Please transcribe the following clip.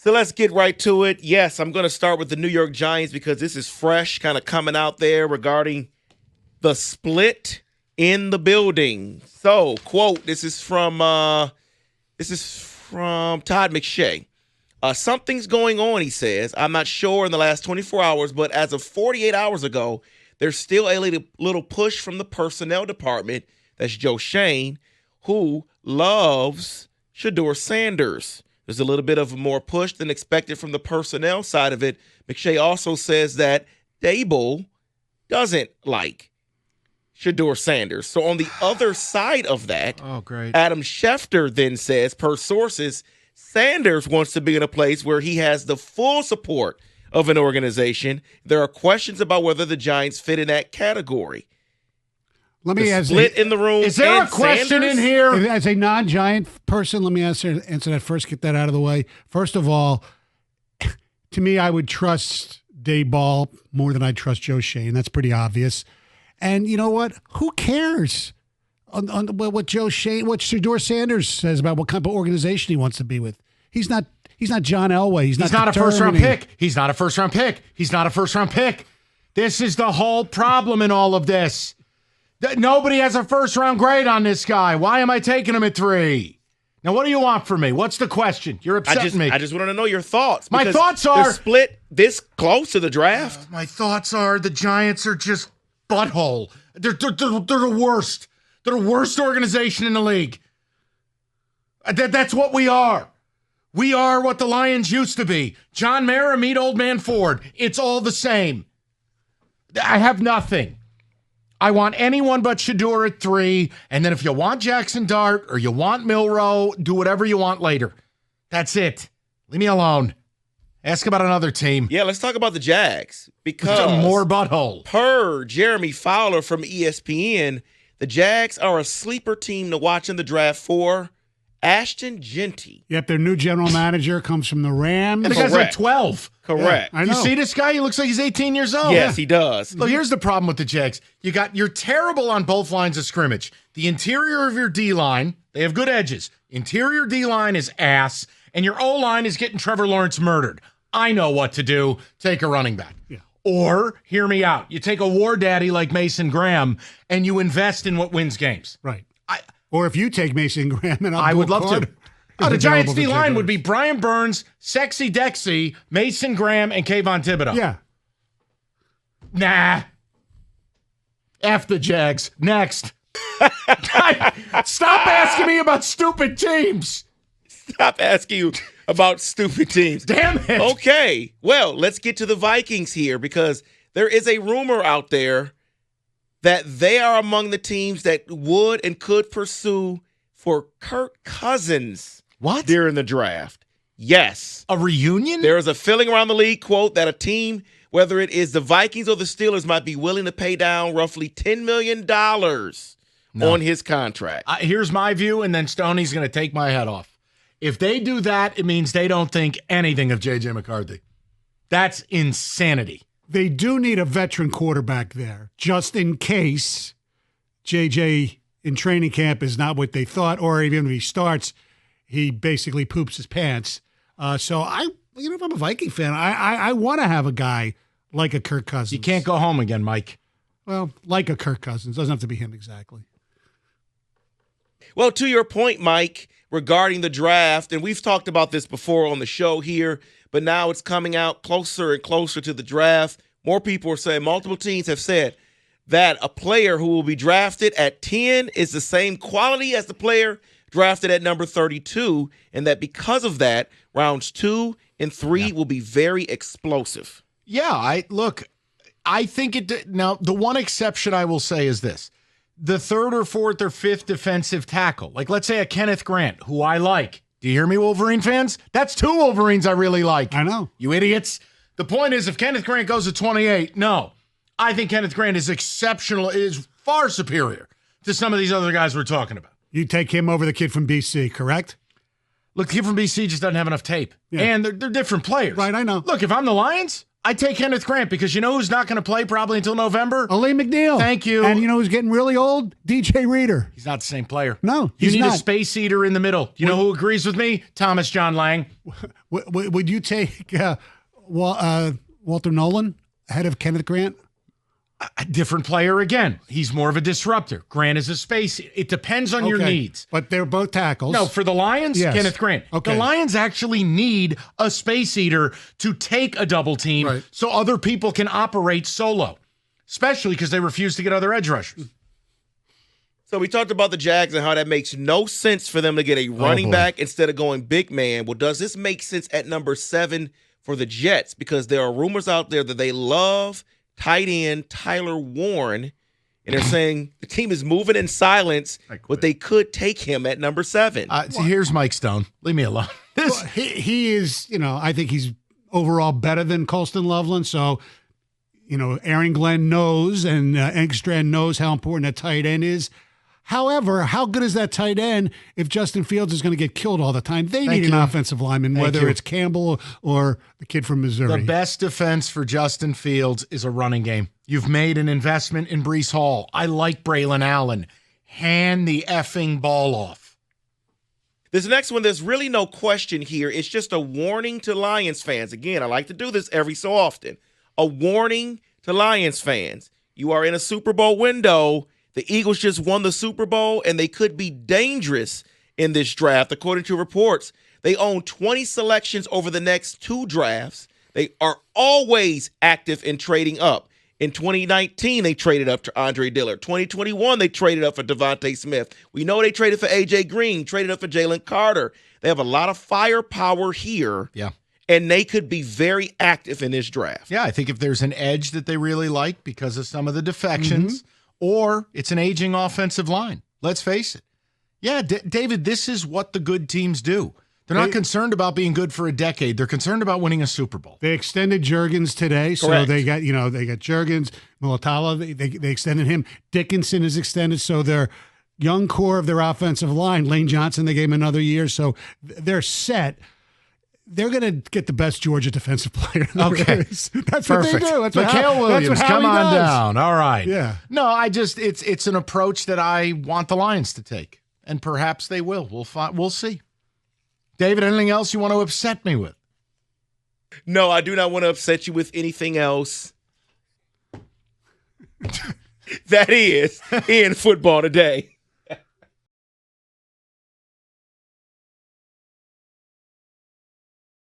So let's get right to it. Yes, I'm going to start with the New York Giants because this is fresh, kind of coming out there regarding the split in the building. So, quote, this is from Todd McShay. Something's going on, he says. I'm not sure in the last 24 hours, but as of 48 hours ago, there's still a little push from the personnel department, that's Joe Shane, who loves Shedeur Sanders. There's a little bit of a more push than expected from the personnel side of it. McShay also says that Dable doesn't like Shedeur Sanders. So on the other side of that, Adam Schefter then says, per sources, Sanders wants to be in a place where he has the full support of an organization. There are questions about whether the Giants fit in that category. Let me ask split in the room. Is there a question Sanders? in here? As a non-Giant person, let me answer that first, get that out of the way. First of all, to me, I would trust Dayball more than I trust Joe Shane. That's pretty obvious. And you know what? Who cares on what Joe Shane, what Shedeur Sanders says about what kind of organization he wants to be with? He's not John Elway. He's not a first-round pick. He's not a first-round pick. He's not a first-round pick. This is the whole problem in all of this. Nobody has a first-round grade on this guy. Why am I taking him at 3? Now, what do you want from me? What's the question? You're upsetting me. I just want to know your thoughts. My thoughts are... they're split this close to the draft. My thoughts are the Giants are just butthole. They're the worst. They're the worst organization in the league. That's what we are. We are what the Lions used to be. John Mara, meet Old Man Ford. It's all the same. I have nothing. I want anyone but Shedeur at 3, and then if you want Jackson Dart or you want Milroe, do whatever you want later. That's it. Leave me alone. Ask about another team. Yeah, let's talk about the Jags. Because more butthole. Per Jeremy Fowler from ESPN, the Jags are a sleeper team to watch in the draft for Ashton Genty. Yep, their new general manager comes from the Rams. And the guy's like 12. Correct. Yeah, I know. You see this guy? He looks like he's 18 years old. Yes, he does. Look, here's the problem with the Jags. You're terrible on both lines of scrimmage. The interior of your D-line, they have good edges. Interior D-line is ass, and your O-line is getting Trevor Lawrence murdered. I know what to do. Take a running back. Yeah. Or, hear me out, you take a war daddy like Mason Graham, and you invest in what wins games. Right. Or if you take Mason Graham and I would love to. The Giants D-line would be Brian Burns, Sexy Dexy, Mason Graham, and Kayvon Thibodeau. Yeah. Nah. F the Jags. Next. Stop asking me about stupid teams. Stop asking you about stupid teams. Damn it. Okay. Well, let's get to the Vikings here because there is a rumor out there that they are among the teams that would and could pursue for Kirk Cousins during the draft. Yes. A reunion? There is a feeling around the league, quote, that a team, whether it is the Vikings or the Steelers, might be willing to pay down roughly $10 million on his contract. Here's my view, and then Stoney's going to take my head off. If they do that, it means they don't think anything of J.J. McCarthy. That's insanity. They do need a veteran quarterback there, just in case J.J. in training camp is not what they thought, or even if he starts, he basically poops his pants. So if I'm a Viking fan, I want to have a guy like a Kirk Cousins. You can't go home again, Mike. Well, like a Kirk Cousins. Doesn't have to be him exactly. Well, to your point, Mike, regarding the draft, and we've talked about this before on the show here, but now it's coming out closer and closer to the draft. More people are saying, multiple teams have said that a player who will be drafted at 10 is the same quality as the player drafted at number 32, and that because of that, rounds 2 and 3 will be very explosive. Yeah, I think now the one exception I will say is this. The 3rd or 4th or 5th defensive tackle, like let's say a Kenneth Grant, who I like. Do you hear me, Wolverine fans? That's 2 Wolverines I really like. I know. You idiots. The point is, if Kenneth Grant goes to 28, no. I think Kenneth Grant is exceptional, is far superior to some of these other guys we're talking about. You take him over the kid from BC, correct? Look, the kid from BC just doesn't have enough tape. Yeah. And they're different players. Right, I know. Look, if I'm the Lions, I take Kenneth Grant because you know who's not going to play probably until November? Elaine McNeil. Thank you. And you know who's getting really old? DJ Reader. He's not the same player. No, you he's need not. a space eater in the middle. You know who agrees with me? Thomas John Lang. Would you take Walter Nolan ahead of Kenneth Grant? A different player again. He's more of a disruptor. Grant is a space. It depends on your needs. But they're both tackles. No, for the Lions, Yes. Kenneth Grant. Okay. The Lions actually need a space eater to take a double team so other people can operate solo, especially because they refuse to get other edge rushers. So we talked about the Jags and how that makes no sense for them to get a running back instead of going big man. Well, does this make sense at number 7 for the Jets? Because there are rumors out there that they love tight end Tyler Warren, and they're saying the team is moving in silence, but they could take him at number 7. So here's Mike Stone. Leave me alone. He is, I think he's overall better than Colston Loveland. So, Aaron Glenn knows and Engstrand knows how important that tight end is. However, how good is that tight end if Justin Fields is going to get killed all the time? They need an offensive lineman, whether it's Campbell or the kid from Missouri. The best defense for Justin Fields is a running game. You've made an investment in Breece Hall. I like Braylon Allen. Hand the effing ball off. This next one, there's really no question here. It's just a warning to Lions fans. Again, I like to do this every so often. A warning to Lions fans. You are in a Super Bowl window. The Eagles just won the Super Bowl, and they could be dangerous in this draft. According to reports, they own 20 selections over the next 2 drafts. They are always active in trading up. In 2019, they traded up to Andre Dillard. 2021, they traded up for Devontae Smith. We know they traded for A.J. Green, traded up for Jalen Carter. They have a lot of firepower here. Yeah. And they could be very active in this draft. Yeah, I think if there's an edge that they really like because of some of the defections, or it's an aging offensive line. Let's face it. Yeah, David, this is what the good teams do. They're not concerned about being good for a decade. They're concerned about winning a Super Bowl. They extended Juergens today, so they got Juergens, Mulatalo. They extended him. Dickinson is extended, so their young core of their offensive line, Lane Johnson, they gave him another year, so they're set. They're going to get the best Georgia defensive player. That's Perfect. what they do. That's Mikael Williams, come on down. All right. Yeah. No, it's an approach that I want the Lions to take, and perhaps they will. We'll see. David, anything else you want to upset me with? No, I do not want to upset you with anything else. That is in football today.